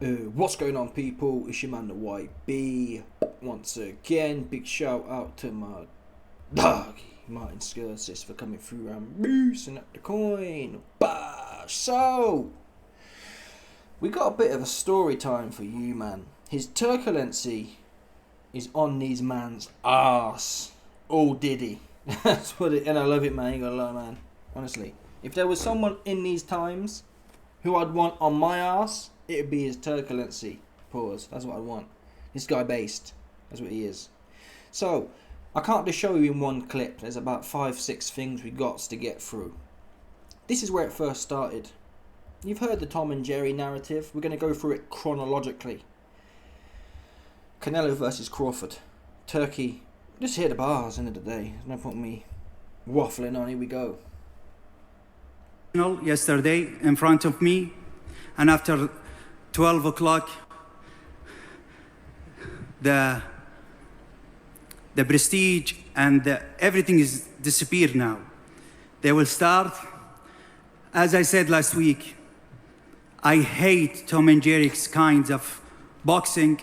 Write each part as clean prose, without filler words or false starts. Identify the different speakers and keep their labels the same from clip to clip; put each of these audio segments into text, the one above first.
Speaker 1: What's going on, people? It's your man the White B. Once again, big shout out to my dog Martin Skirsis for coming through and boosting up the coin. Bash! So we got a bit of a story time for you, man. His turbulency is on these man's ass. All diddy. That's what it, and I love it, man. You gotta lie, man. Honestly, if there was someone in these times who I'd want on my ass, it'd be his turbulency. Pause. That's what I want. This guy based. That's what he is. So, I can't just show you in one clip. There's about 5-6 things we got to get through. This is where it first started. You've heard the Tom and Jerry narrative. We're going to go through it chronologically. Canelo versus Crawford. Turkey. Just hear the bars, end of the day. There's no point in me waffling on. Here we go.
Speaker 2: Yesterday in front of me, and after 12 o'clock the prestige and everything is disappeared now. They will start. As I said last week, I hate Tom and Jerry's kinds of boxing.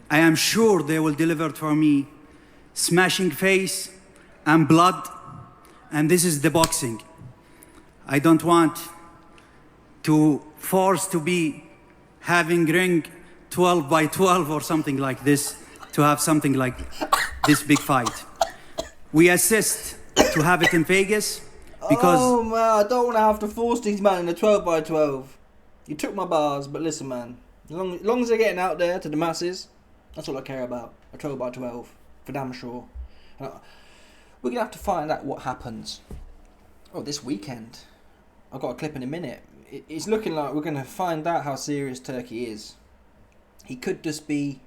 Speaker 2: I am sure they will deliver for me smashing face and blood, and this is the boxing. I don't want to force to be having ring 12 by 12 or something like this, to have something like this big fight. We assist to have it in Vegas because...
Speaker 1: Oh man, I don't want to have to force these man in a 12 by 12. You took my bars, but listen, man. As long as they're getting out there to the masses, that's all I care about. A 12 by 12, for damn sure. We're going to have to find out what happens. Oh, this weekend. I've got a clip in a minute. It's looking like we're going to find out how serious Turkey is. He could just be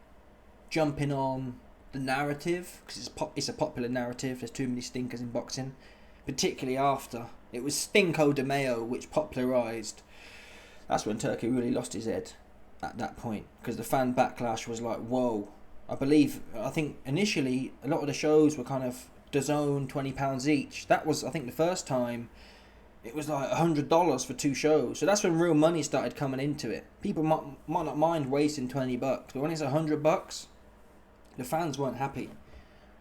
Speaker 1: jumping on the narrative, because it's a popular narrative. There's too many stinkers in boxing, particularly after it was Stinko de Mayo which popularised. That's when Turkey really lost his head at that point, because the fan backlash was like, whoa. I think initially a lot of the shows were kind of DAZN, £20 each. That was, I think, the first time it was like $100 for 2 shows. So that's when real money started coming into it. People might not mind wasting $20, but when it's $100, the fans weren't happy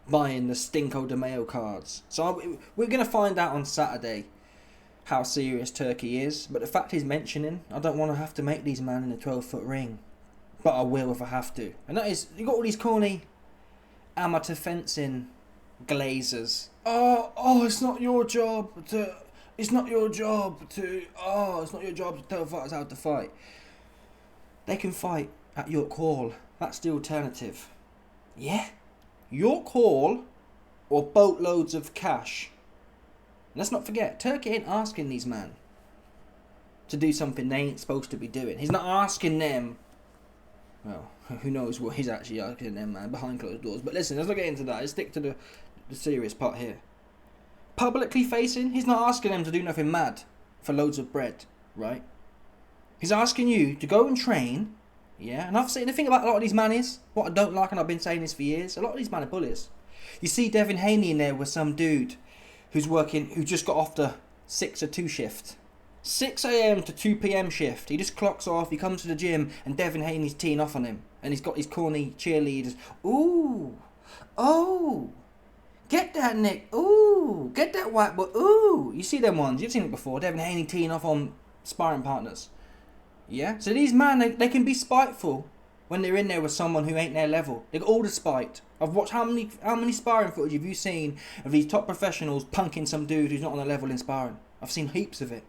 Speaker 1: buying the Stinko de Mayo cards. So we're going to find out on Saturday how serious Turkey is. But the fact he's mentioning, I don't want to have to make these men in a 12-foot ring. But I will if I have to. And that is, you got all these corny amateur fencing glazers. It's not your job to... It's not your job to tell fighters how to fight. They can fight at York Hall. That's the alternative. Yeah? York Hall or boatloads of cash. And let's not forget, Turkey ain't asking these men to do something they ain't supposed to be doing. He's not asking them. Well, who knows what he's actually asking them, man, behind closed doors. But listen, let's not get into that. Let's stick to the serious part here. Publicly facing, he's not asking them to do nothing mad for loads of bread, right? He's asking you to go and train, yeah? And I've seen the thing about a lot of these man is, what I don't like, and I've been saying this for years, a lot of these man are bullies. You see Devin Haney in there with some dude who just got off the 6 to 2 shift. 6 a.m. to 2 p.m. shift. He just clocks off, he comes to the gym, and Devin Haney's teeing off on him. And he's got his corny cheerleaders. Ooh, oh, get that, Nick. Ooh, get that white boy. Ooh, you see them ones. You've seen it before. Devin Haney teeing off on sparring partners. Yeah? So these men, they can be spiteful when they're in there with someone who ain't their level. They got all the spite. I've watched how many sparring footage have you seen of these top professionals punking some dude who's not on their level in sparring? I've seen heaps of it.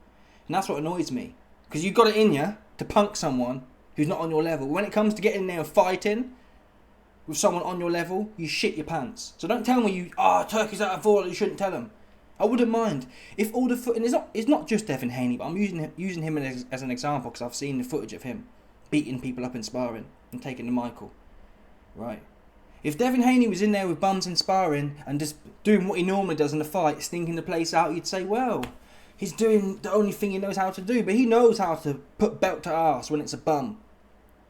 Speaker 1: And that's what annoys me. Because you've got it in you to punk someone who's not on your level. When it comes to getting in there and fighting with someone on your level, you shit your pants. So don't tell me Turkey's out of order, you shouldn't tell them. I wouldn't mind if all the foot, and it's not just Devin Haney, but I'm using him as an example because I've seen the footage of him beating people up in sparring and taking the Michael, right? If Devin Haney was in there with bums in sparring and just doing what he normally does in the fight, stinking the place out, you'd say, well, he's doing the only thing he knows how to do, but he knows how to put belt to arse when it's a bum.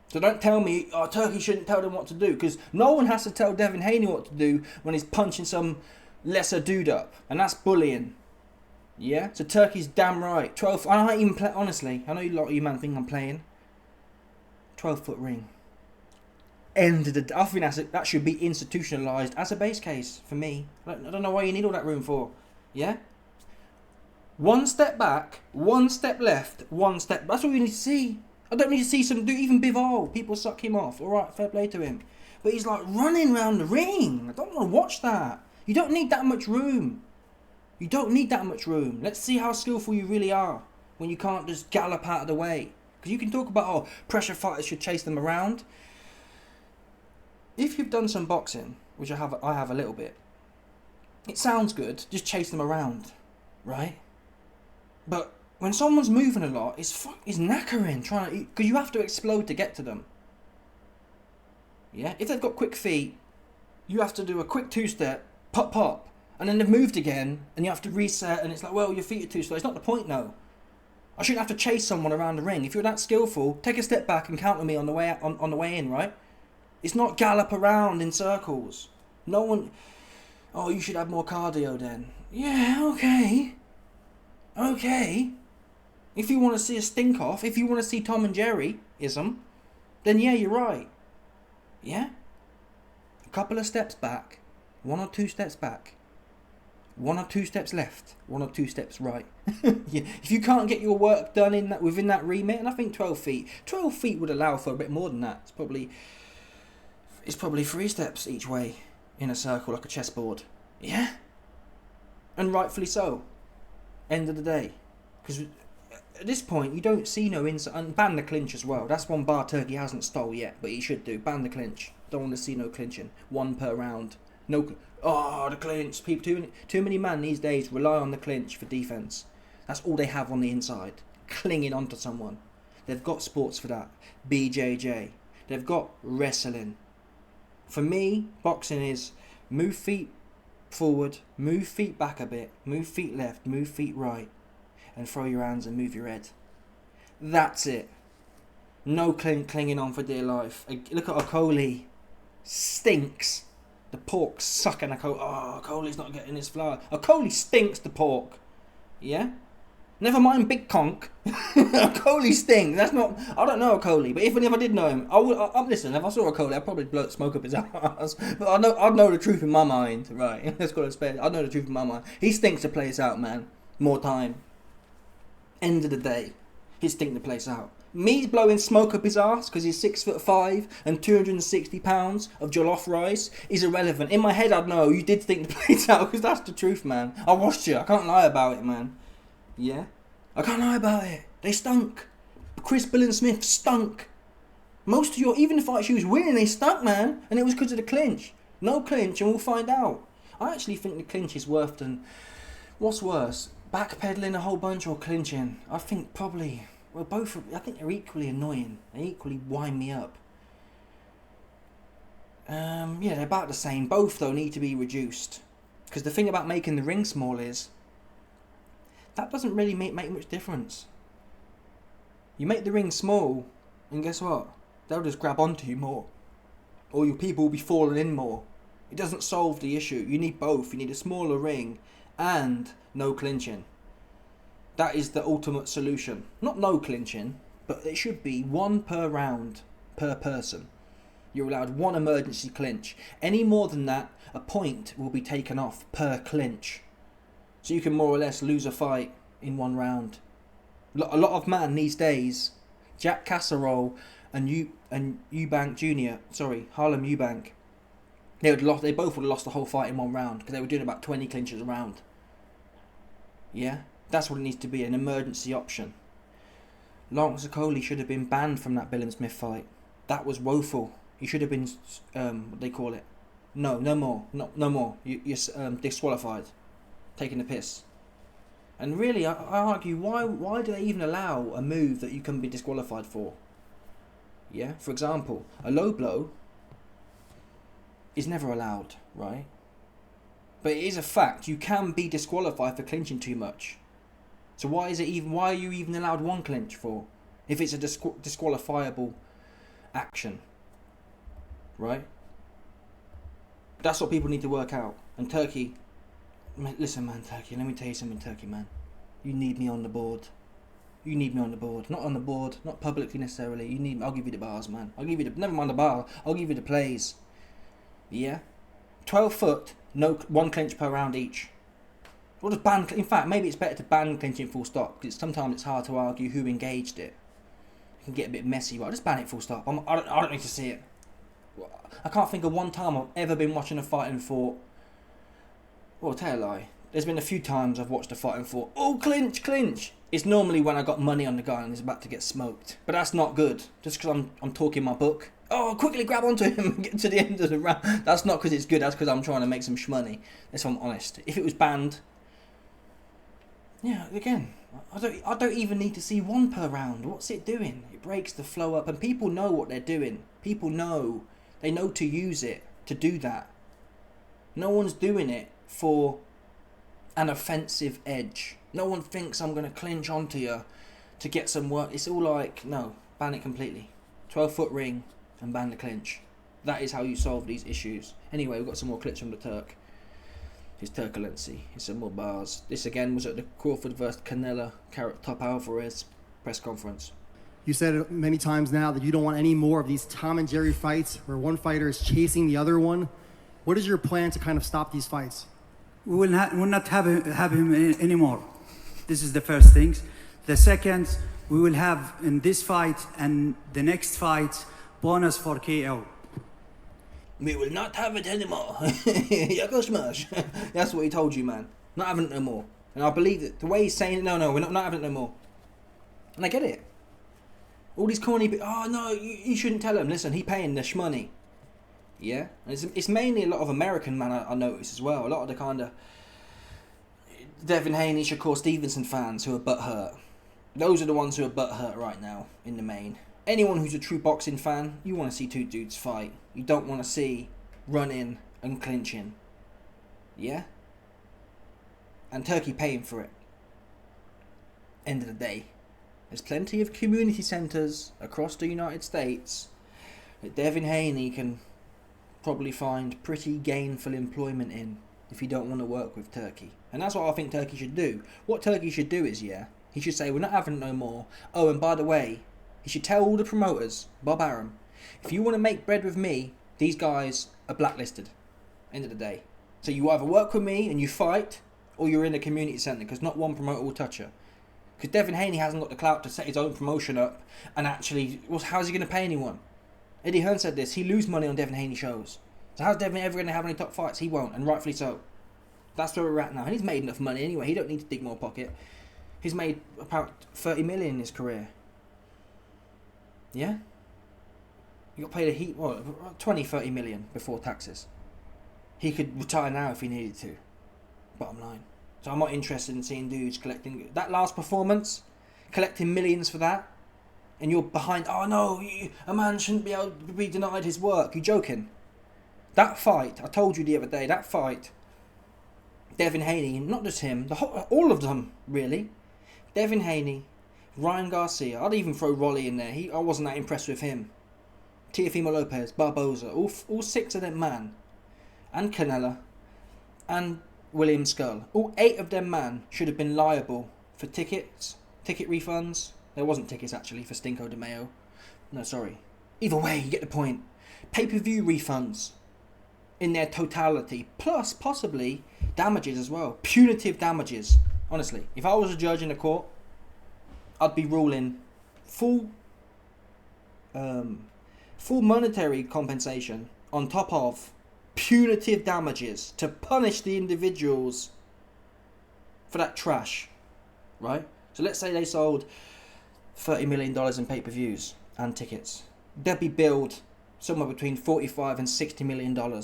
Speaker 1: So don't tell me, Turkey shouldn't tell them what to do, because no one has to tell Devin Haney what to do when he's punching some lesser dude up, and that's bullying. Yeah? So Turkey's damn right. 12, I don't even play, honestly, I know a lot of you man think I'm playing. 12-foot ring. End of the. I think that should be institutionalized as a base case for me. I don't know why you need all that room for. Yeah. One step back, one step left, one step. That's all you need to see. I don't need to see some do even Bivol. People suck him off. All right, fair play to him. But he's like running around the ring. I don't want to watch that. You don't need that much room. You don't need that much room. Let's see how skillful you really are when you can't just gallop out of the way. Because you can talk about, pressure fighters should chase them around. If you've done some boxing, which I have a little bit, it sounds good, just chase them around, right? But when someone's moving a lot, it's knackering, because you have to explode to get to them. Yeah? If they've got quick feet, you have to do a quick two-step, pop, pop, and then they've moved again, and you have to reset, and it's like, well, your feet are too slow. It's not the point, no. I shouldn't have to chase someone around the ring. If you're that skillful, take a step back and counter me on the way on the way in, right? It's not gallop around in circles. No one... Oh, you should have more cardio then. Yeah, okay. Okay. If you want to see a stink off, if you want to see Tom and Jerry-ism, then yeah, you're right. Yeah? A couple of steps back, 1 or 2 steps back, 1 or 2 steps left, 1 or 2 steps right. Yeah. If you can't get your work done within that remit, and I think 12 feet would allow for a bit more than that. It's probably 3 steps each way in a circle like a chessboard. Yeah? And rightfully so. End of the day. Because at this point, you don't see no inside. And ban the clinch as well. That's one bar Turkey hasn't stole yet, but he should do. Ban the clinch. Don't want to see no clinching. 1 per round. No. The clinch. People, too many men these days rely on the clinch for defense. That's all they have on the inside. Clinging onto someone. They've got sports for that. BJJ. They've got wrestling. For me, boxing is move feet forward, move feet back a bit, move feet left, move feet right, and throw your hands and move your head. That's it. No clinging on for dear life. Look at Okoli. Stinks. The pork's sucking Okoli. Okoli's not getting his flour. Okoli stinks, the pork. Yeah? Never mind Big Conk. Okoli stinks. That's not... I don't know Okoli, but even if I did know him, I would... listen, if I saw Okoli, I'd probably smoke up his ass. But I'd know the truth in my mind. Right, let's call it a spade. I'd know the truth in my mind. He stinks the place out, man. More time. End of the day. He stink the place out. Me blowing smoke up his ass because he's 6'5" and 260 pounds of jollof rice is irrelevant. In my head, I'd know you did stink the place out because that's the truth, man. I watched you. I can't lie about it, man. Yeah? I can't lie about it. They stunk. Chris Billinsmith stunk. Most of even the fights she was winning, they stunk, man. And it was because of the clinch. No clinch and we'll find out. I actually think the clinch is worse than... What's worse? Backpedaling a whole bunch or clinching? I think probably... Well, both... I think they're equally annoying. They equally wind me up. Yeah, they're about the same. Both, though, need to be reduced. Because the thing about making the ring small is... That doesn't really make much difference. You make the ring small, and guess what? They'll just grab onto you more. Or your people will be falling in more. It doesn't solve the issue. You need both. You need a smaller ring and no clinching. That is the ultimate solution. Not no clinching, but it should be 1 per round, per person. You're allowed 1 emergency clinch. Any more than that, a point will be taken off per clinch. So you can more or less lose a fight in 1 round. A lot of man these days, Jack Casserole and Eubank Jr. Harlem Eubank, they both would have lost the whole fight in 1 round because they were doing about 20 clinches a round. Yeah, that's what it needs to be, an emergency option. Lawrence Okoli should have been banned from that Billinsmith fight. That was woeful. He should have been, what they call it? No more. You're disqualified. Taking the piss. And really, I argue, why do they even allow a move that you can be disqualified for? Yeah, for example, a low blow is never allowed, right? But it is a fact, you can be disqualified for clinching too much. So why are you even allowed 1 clinch for? If it's a disqualifiable action. Right? That's what people need to work out. And Turkey... Listen, man, Turkey, let me tell you something, Turkey, man. You need me on the board. You need me on the board. Not on the board, not publicly necessarily. You need me. I'll give you the bars, man. I'll give you the, never mind the bar, I'll give you the plays. Yeah? 12 foot, no, one clinch per round each. Or just ban, in fact, maybe it's better to ban clinching full stop, because sometimes it's hard to argue who engaged it. It can get a bit messy, but I'll just ban it full stop. I don't need to see it. I can't think of one time I've ever been watching a fight and thought, well, I'll tell you a lie. There's been a few times I've watched a fight and thought, oh, clinch, clinch. It's normally when I got money on the guy and he's about to get smoked. But that's not good, just because I'm talking my book. Oh, quickly grab onto him and get to the end of the round. That's not because it's good, that's because I'm trying to make some shmoney. If I'm honest. If it was banned, yeah, again, I don't even need to see one per round. What's it doing? It breaks the flow up, and people know what they're doing. People know. They know to use it, to do that. No one's doing it for an offensive edge. No one thinks I'm going to clinch onto you to get some work. It's all like, no, ban it completely. 12-foot ring and ban the clinch. That is how you solve these issues. Anyway, we've got some more clips from the Turk. His turbulency. Here's some more bars. This again was at the Crawford vs. Canelo Carrot Top Alvarez press conference.
Speaker 3: You said many times now that you don't want any more of these Tom and Jerry fights where one fighter is chasing the other one. What is your plan to kind of stop these fights?
Speaker 2: We will not have him anymore. This is the first thing. The second, we will have in this fight and the next fight bonus for KO.
Speaker 1: We will not have it anymore. Yucko smash. That's what he told you, man. Not having it no more. And I believe that the way he's saying it, no, we're not having it no more. And I get it. All these corny oh no, you shouldn't tell him. Listen, he paying the shmoney. Yeah? And it's mainly a lot of American man I notice as well. A lot of the kind of Devin Haney, Shakur Stevenson fans who are butthurt. Those are the ones who are butthurt right now, in the main. Anyone who's a true boxing fan, you want to see two dudes fight. You don't want to see running and clinching. Yeah? And Turkey paying for it. End of the day. There's plenty of community centres across the United States that Devin Haney can probably find pretty gainful employment in if you don't want to work with Turkey. And that's what I think Turkey should do. What Turkey should do is, he should say, we're not having it no more. Oh, and by the way, he should tell all the promoters, Bob Arum, if you want to make bread with me, these guys are blacklisted. End of the day. So you either work with me and you fight, or you're in a community centre, because not one promoter will touch you. Because Devin Haney hasn't got the clout to set his own promotion up and actually, well, how's he going to pay anyone? Eddie Hearn said this, he lose money on Devin Haney shows. So how's Devin ever going to have any top fights? He won't, and rightfully so. That's where we're at now. And he's made enough money anyway, he don't need to dig more pocket. He's made about 30 million in his career. Yeah? He got paid a heap, 20-30 million before taxes. He could retire now if he needed to. Bottom line. So I'm not interested in seeing dudes collecting that last performance, collecting millions for that, and you're behind. Oh no, a man shouldn't be able to be denied his work. You joking? That fight, I told you the other day. That fight, Devin Haney, not just him, all of them really. Devin Haney, Ryan Garcia. I'd even throw Rolly in there. I wasn't that impressed with him. Teofimo Lopez, Barboza, all six of them man, and Canelo, and William Skull. All 8 of them man should have been liable for ticket refunds. There wasn't tickets actually for Stinko de Mayo. No, sorry. Either way, you get the point. Pay-per-view refunds in their totality, plus possibly damages as well. Punitive damages. Honestly, if I was a judge in a court, I'd be ruling full monetary compensation on top of punitive damages to punish the individuals for that trash, right? So let's say they sold $30 million in pay-per-views and tickets. They'd be billed somewhere between $45 and $60 million.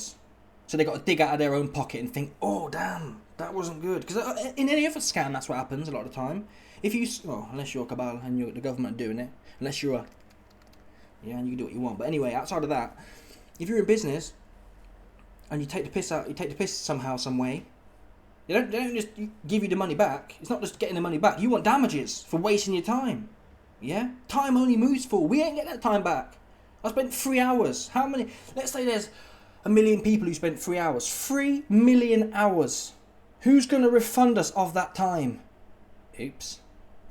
Speaker 1: So they got to dig out of their own pocket and think, oh damn, that wasn't good. Because in any other scam, that's what happens a lot of the time. If you, unless you're cabal and you're the government doing it, unless you're and you can do what you want. But anyway, outside of that, if you're in business and you take the piss somehow, some way, they don't just give you the money back. It's not just getting the money back. You want damages for wasting your time. Yeah? Time only moves forward. We ain't get that time back. I spent 3 hours. How many? Let's say there's 1 million people who spent 3 hours. 3 million hours. Who's going to refund us of that time? Oops.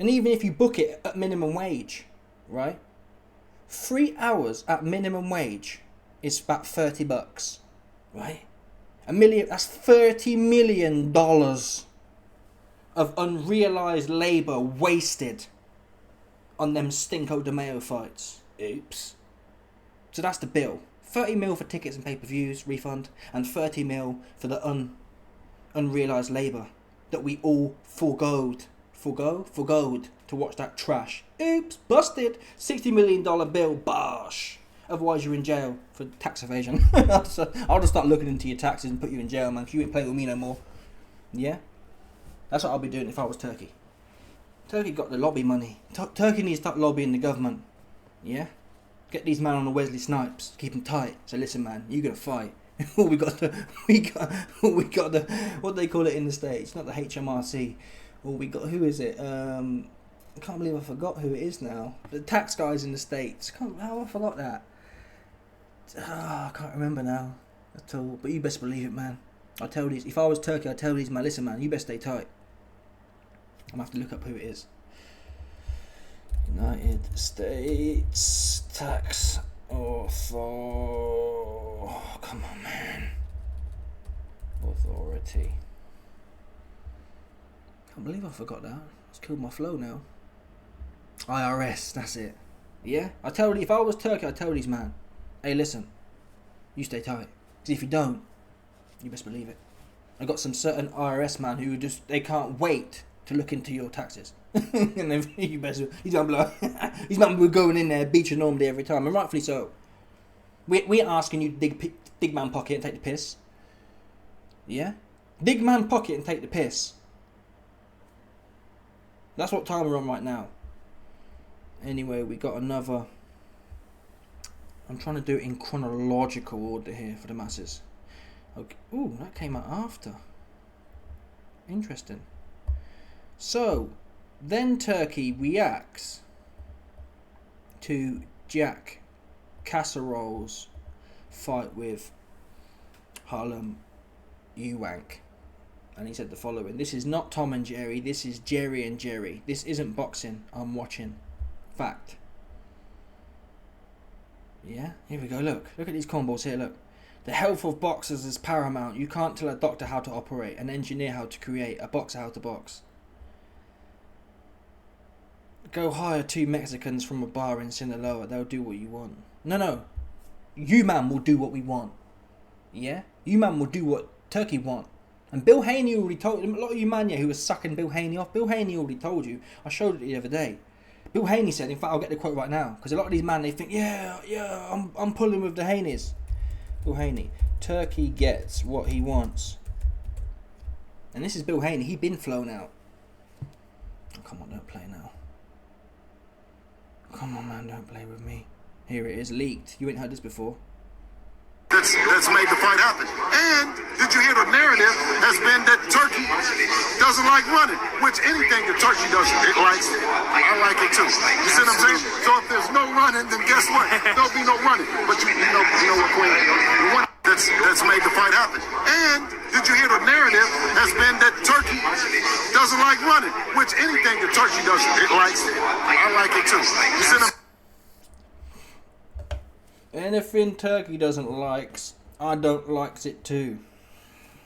Speaker 1: And even if you book it at minimum wage, right? 3 hours at minimum wage is about $30, right? That's $30 million of unrealized labor wasted on them Stinko de Mayo fights. Oops. So that's the bill. 30 mil for tickets and pay-per-views, refund, and 30 mil for the unrealized labor that we all forgoed to watch that trash. Oops, busted. $60 million bill, bosh. Otherwise you're in jail for tax evasion. I'll just start looking into your taxes and put you in jail, man, because you ain't playing with me no more. Yeah? That's what I'll be doing if I was Turkey. Turkey got the lobby money. Turkey needs to start lobbying the government. Yeah? Get these men on the Wesley Snipes. Keep them tight. So listen, man, you gotta fight. we got the what do they call it in the States? Not the HMRC. Who is it? I can't believe I forgot who it is now. The tax guys in the States. I forgot that. I can't remember now at all. But you best believe it, man. If I was Turkey, I'd tell these man, listen, man, you best stay tight. I'm gonna have to look up who it is. United States Tax Come on, man. Authority. Can't believe I forgot that. It's killed my flow now. IRS, that's it. Yeah? If I was Turkey, I'd tell these man, hey, listen, you stay tight. Because if you don't, you best believe it. I got some certain IRS man who they can't wait to look into your taxes. And then he's gonna be like, he's not going in there beach and normally every time, and rightfully so. We're asking you to dig man pocket and take the piss. Yeah? Dig man pocket and take the piss. That's what time we're on right now. Anyway, we got another. I'm trying to do it in chronological order here for the masses. Okay. Ooh, that came out after. Interesting. So, then Turkey reacts to Jack Casserole's fight with Harlem Eubank. And he said the following: this is not Tom and Jerry, this is Jerry and Jerry. This isn't boxing, I'm watching. Fact. Yeah, here we go, look at these cornballs here, look. The health of boxers is paramount. You can't tell a doctor how to operate, an engineer how to create, a boxer how to box. Go hire 2 Mexicans from a bar in Sinaloa, they'll do what you want. No. You man will do what we want. Yeah? You man will do what Turkey want. And Bill Haney already told you, a lot of you man who was sucking Bill Haney off, Bill Haney already told you. I showed it the other day. Bill Haney said, in fact I'll get the quote right now, because a lot of these man, they think, I'm pulling with the Haneys. Bill Haney, Turkey gets what he wants. And this is Bill Haney, he'd been flown out. Oh, come on, don't play now. Come on, man, don't play with me. Here it is, leaked. You ain't heard this before.
Speaker 4: That's made the fight happen. And did you hear the narrative has been that Turkey doesn't like running, which anything that Turkey doesn't, it likes it. I like it too. You see what I'm saying? So if there's no running, then guess what? There'll be no running. But you know what, Queen? That's made the fight happen. And did you hear the narrative has been that Turkey doesn't like running, which anything that Turkey doesn't, it likes it. I like it too. You see what I'm
Speaker 1: Anything Turkey doesn't likes, I don't likes it too.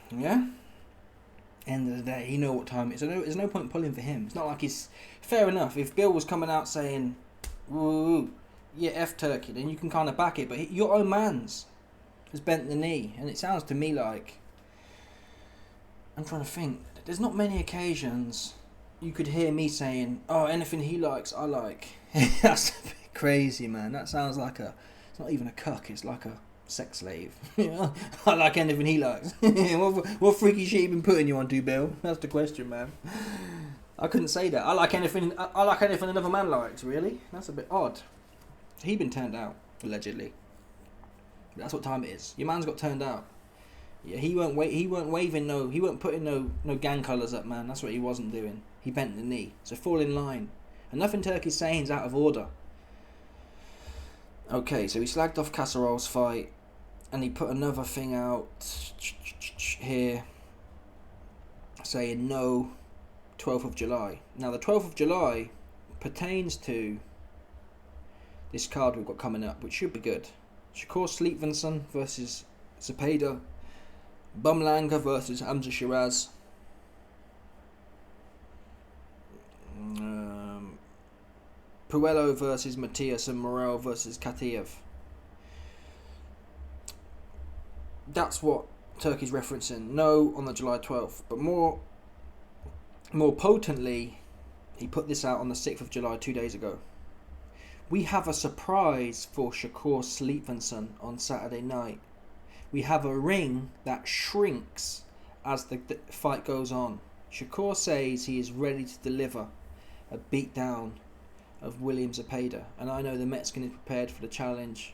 Speaker 1: Yeah? End of the day, he know what time it is. So there's no point pulling for him. It's not like he's... Fair enough, if Bill was coming out saying, woo, yeah, F Turkey, then you can kind of back it. But your own man's has bent the knee. And it sounds to me like... I'm trying to think. There's not many occasions you could hear me saying, oh, anything he likes, I like. That's a bit crazy, man. That sounds like a... It's not even a cuck, it's like a sex slave. I like anything he likes. What freaky shit you been putting you on to, Bill? That's the question, man. I couldn't say that. I like anything another man likes, really? That's a bit odd. He been turned out, allegedly. But that's what time it is. Your man's got turned out. Yeah, he weren't putting no gang colours up, man. That's what he wasn't doing. He bent the knee. So fall in line. And nothing Turkey's saying is out of order. Okay, so he slagged off Casserole's fight, and he put another thing out here saying no, 12th of July. Now the 12th of July pertains to this card we've got coming up, which should be good. Shakur Sleepvinson versus Zepeda. Bumlanga versus Hamza Shiraz. Puello versus Matias, and Morel versus Katiev. That's what Turkey's referencing. No, on the July 12th. But more potently, he put this out on the 6th of July, 2 days ago. We have a surprise for Shakur Sleepvinson on Saturday night. We have a ring that shrinks as the fight goes on. Shakur says he is ready to deliver a beatdown of William Zepeda. And I know the Mexican is prepared for the challenge,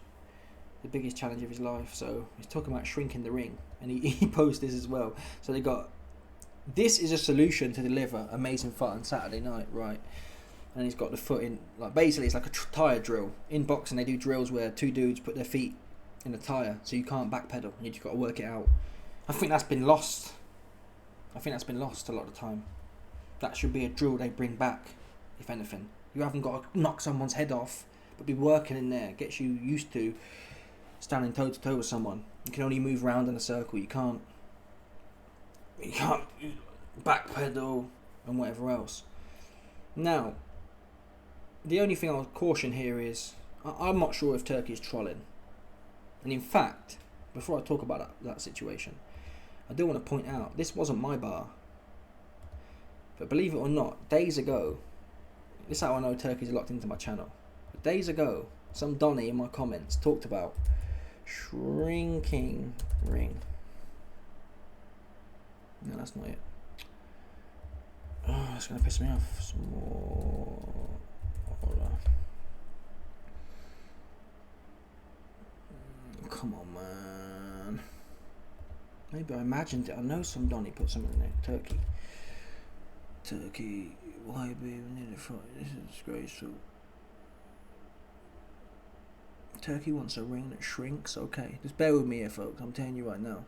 Speaker 1: the biggest challenge of his life. So he's talking about shrinking the ring. And he posted this as well. So they got, this is a solution to deliver amazing fight on Saturday night, right? And he's got the foot in, like basically it's like a tyre drill. In boxing they do drills where two dudes put their feet in a tyre so you can't backpedal. You just got to work it out. I think that's been lost. A lot of the time. That should be a drill they bring back, if anything. You haven't got to knock someone's head off, but be working in there. Gets you used to standing toe to toe with someone. You can only move around in a circle. You can't backpedal and whatever else. Now, the only thing I'll caution here is I'm not sure if Turkey is trolling. And in fact, before I talk about that situation, I do want to point out this wasn't my bar. But believe it or not, days ago, this is how I know Turkey's locked into my channel. But days ago, some Donny in my comments talked about shrinking ring. No, that's not it. Oh, it's gonna piss me off. Some more. Hold on. Come on, man. Maybe I imagined it. I know some Donny put something in there. Turkey. Why be near the front? This is disgraceful. Turkey wants a ring that shrinks. Okay, just bear with me here, folks. I'm telling you right now.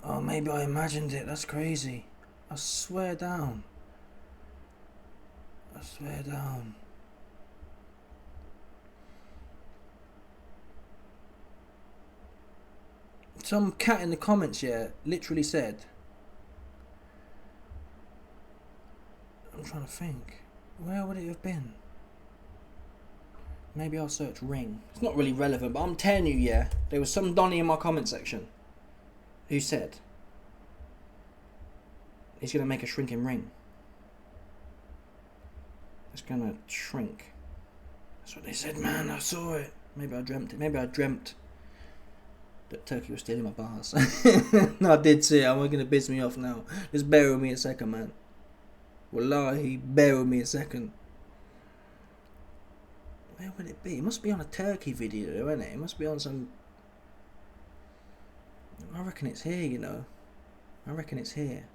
Speaker 1: Oh, maybe I imagined it. That's crazy. I swear down. Some cat in the comments here literally said, I'm trying to think, where would it have been? Maybe I'll search ring. It's not really relevant, but I'm telling you, yeah, there was some Donny in my comment section who said he's going to make a shrinking ring. It's going to shrink. That's what they said, man. I saw it. Maybe I dreamt it. Maybe I dreamt that Turkey was stealing my bars. No, I did see it. I'm going to piss me off now. Just bear with me a second, man. Wallahi, bear with me a second. Where would it be? It must be on a Turkey video, isn't it? It must be on some... I reckon it's here, you know. I reckon it's here.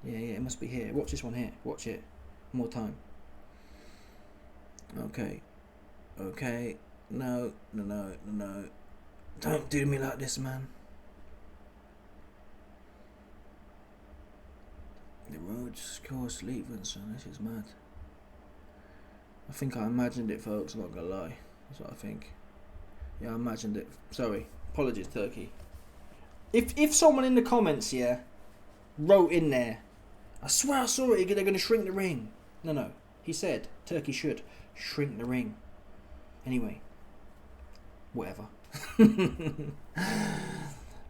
Speaker 1: Yeah, it must be here. Watch this one here. Watch it. More time. Okay. No. Don't do me like this, man. The road's course Sleepvinson. This is mad. I think I imagined it, folks. I'm not gonna lie. That's what I think. Yeah, I imagined it. Sorry. Apologies, Turkey. If someone in the comments, yeah, wrote in there, I swear I saw it, they're going to shrink the ring. No. He said Turkey should shrink the ring. Anyway. Whatever.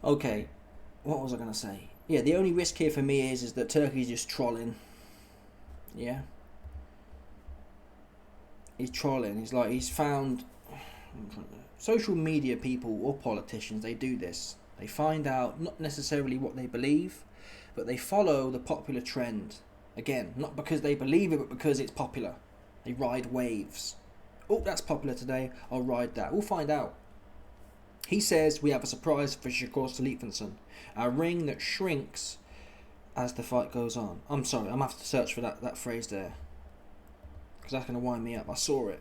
Speaker 1: Okay. What was I going to say? Yeah, the only risk here for me is that Turkey's just trolling. Yeah. He's trolling. He's found... Social media people or politicians, they do this. They find out not necessarily what they believe, but they follow the popular trend. Again, not because they believe it, but because it's popular. They ride waves. Oh, that's popular today. I'll ride that. We'll find out. He says we have a surprise for Shakur Sleepvinson. A ring that shrinks as the fight goes on. I'm sorry, I'm going to have to search for that phrase there. Because that's going to wind me up. I saw it.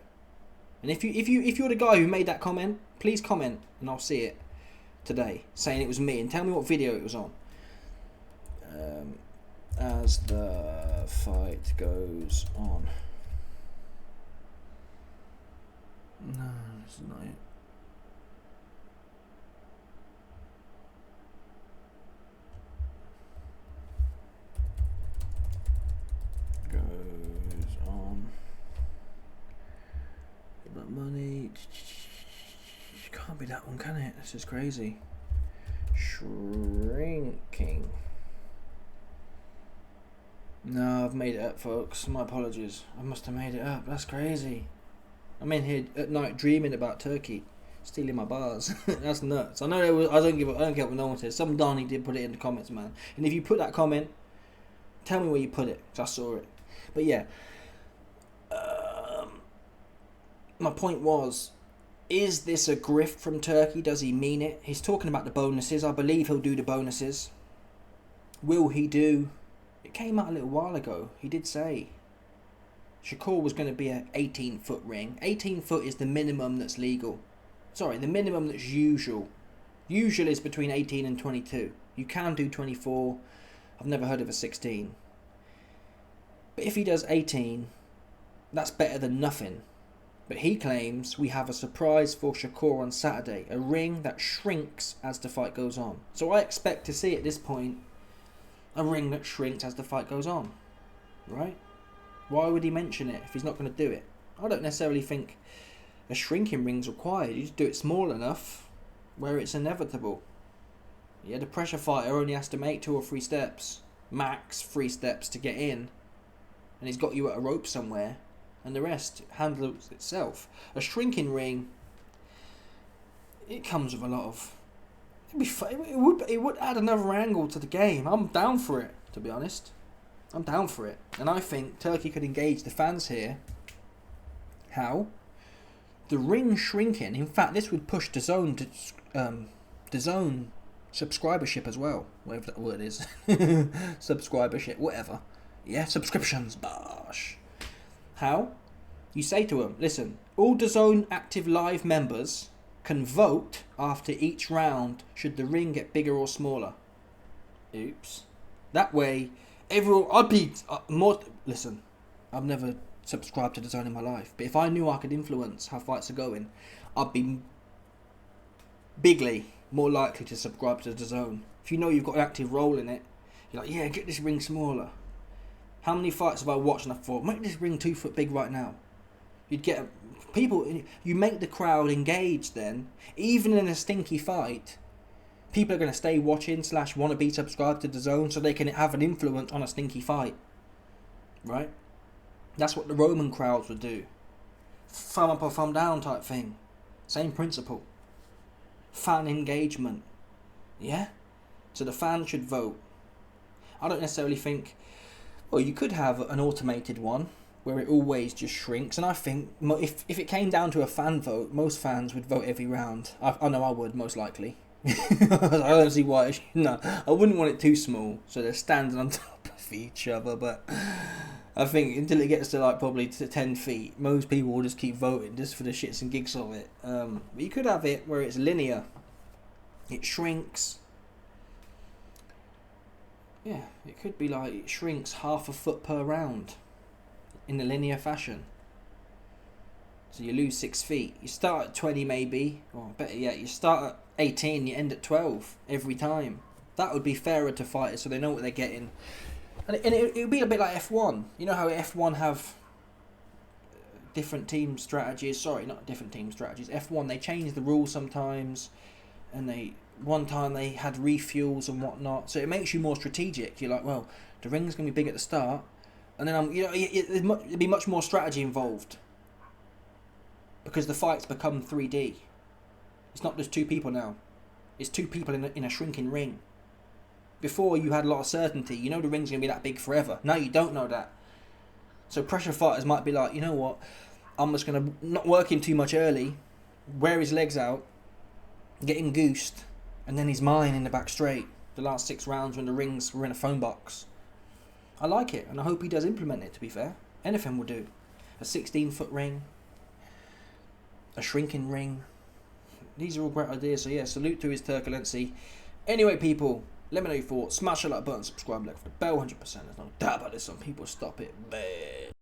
Speaker 1: And if you're the guy who made that comment, please comment and I'll see it today, saying it was me, and tell me what video it was on. as the fight goes on. No, this is not it. Goes on. Get that money. Can't be that one, can it? This is crazy. Shrinking. No, I've made it up, folks. My apologies. I must have made it up. That's crazy. I'm in here at night dreaming about Turkey stealing my bars. That's nuts. I know there was, I don't care what no one says. Some Donny did put it in the comments, man. And if you put that comment, tell me where you put it, 'cause I saw it. But yeah, my point was, is this a grift from Turkey? Does he mean it? He's talking about the bonuses. I believe he'll do the bonuses. Will he do? It came out a little while ago. He did say Shakur was going to be an 18-foot ring. 18 foot is the minimum that's legal. Sorry, the minimum that's usual. Usual is between 18 and 22. You can do 24. I've never heard of a 16. But if he does 18, that's better than nothing. But he claims we have a surprise for Shakur on Saturday. A ring that shrinks as the fight goes on. So I expect to see at this point a ring that shrinks as the fight goes on. Right? Why would he mention it if he's not going to do it? I don't necessarily think a shrinking ring's required. You just do it small enough where it's inevitable. Yeah, the pressure fighter only has to make 2 or 3 steps. Max 3 steps to get in. And he's got you at a rope somewhere. And the rest handles itself. A shrinking ring, it comes with a lot of... It would add another angle to the game. I'm down for it, to be honest. I'm down for it. And I think Turkey could engage the fans here. How? The ring shrinking. In fact, this would push DAZN subscribership as well. Whatever that word is. Subscribership, whatever. Yeah, subscriptions. Bosh. How? You say to them, listen, all DAZN active live members can vote after each round should the ring get bigger or smaller. Oops. That way, everyone... I'd be more... Listen, I've never subscribed to DAZN in my life, but if I knew I could influence how fights are going, I'd be bigly more likely to subscribe to DAZN. If you know you've got an active role in it, you're like, yeah, get this ring smaller. How many fights have I watched and I thought, make this ring 2 foot big right now? You'd get people, you make the crowd engaged then. Even in a stinky fight, people are going to stay watching / want to be subscribed to DAZN so they can have an influence on a stinky fight. Right? That's what the Roman crowds would do. Thumb up or thumb down type thing. Same principle. Fan engagement. Yeah? So the fans should vote. I don't necessarily think... Well, you could have an automated one where it always just shrinks, and I think if it came down to a fan vote, most fans would vote every round. I know I would, most likely. I don't see why. No, I wouldn't want it too small, so they're standing on top of each other, but I think until it gets to like probably to 10 feet, most people will just keep voting just for the shits and gigs of it. But you could have it where it's linear. It shrinks. Yeah, it could be like it shrinks ½ a foot per round in a linear fashion. So you lose 6 feet. You start at 20 maybe, or better yet, you start at 18, you end at 12 every time. That would be fairer to fighters so they know what they're getting. And it would be a bit like F1. You know how F1 have different team strategies? Sorry, not different team strategies. F1, they change the rules sometimes, and one time they had refuels and whatnot, so it makes you more strategic. You're like, well, the ring's going to be big at the start, and then it'd be much more strategy involved because the fights become 3D. It's not just 2 people now. It's 2 people in a shrinking ring. Before, you had a lot of certainty. You know the ring's going to be that big forever. Now you don't know that. So pressure fighters might be like, you know what, I'm just going to not work him too much early, wear his legs out, get him goosed, and then he's mine in the back straight. The last 6 rounds when the rings were in a phone box. I like it, and I hope he does implement it, to be fair. Anything will do. A 16-foot ring. A shrinking ring. These are all great ideas, so yeah, salute to his turbulency. Anyway, people, Let me know your thoughts. Smash the like button, subscribe, like for the bell, 100%. There's no doubt about this. Some people stop it. Bad.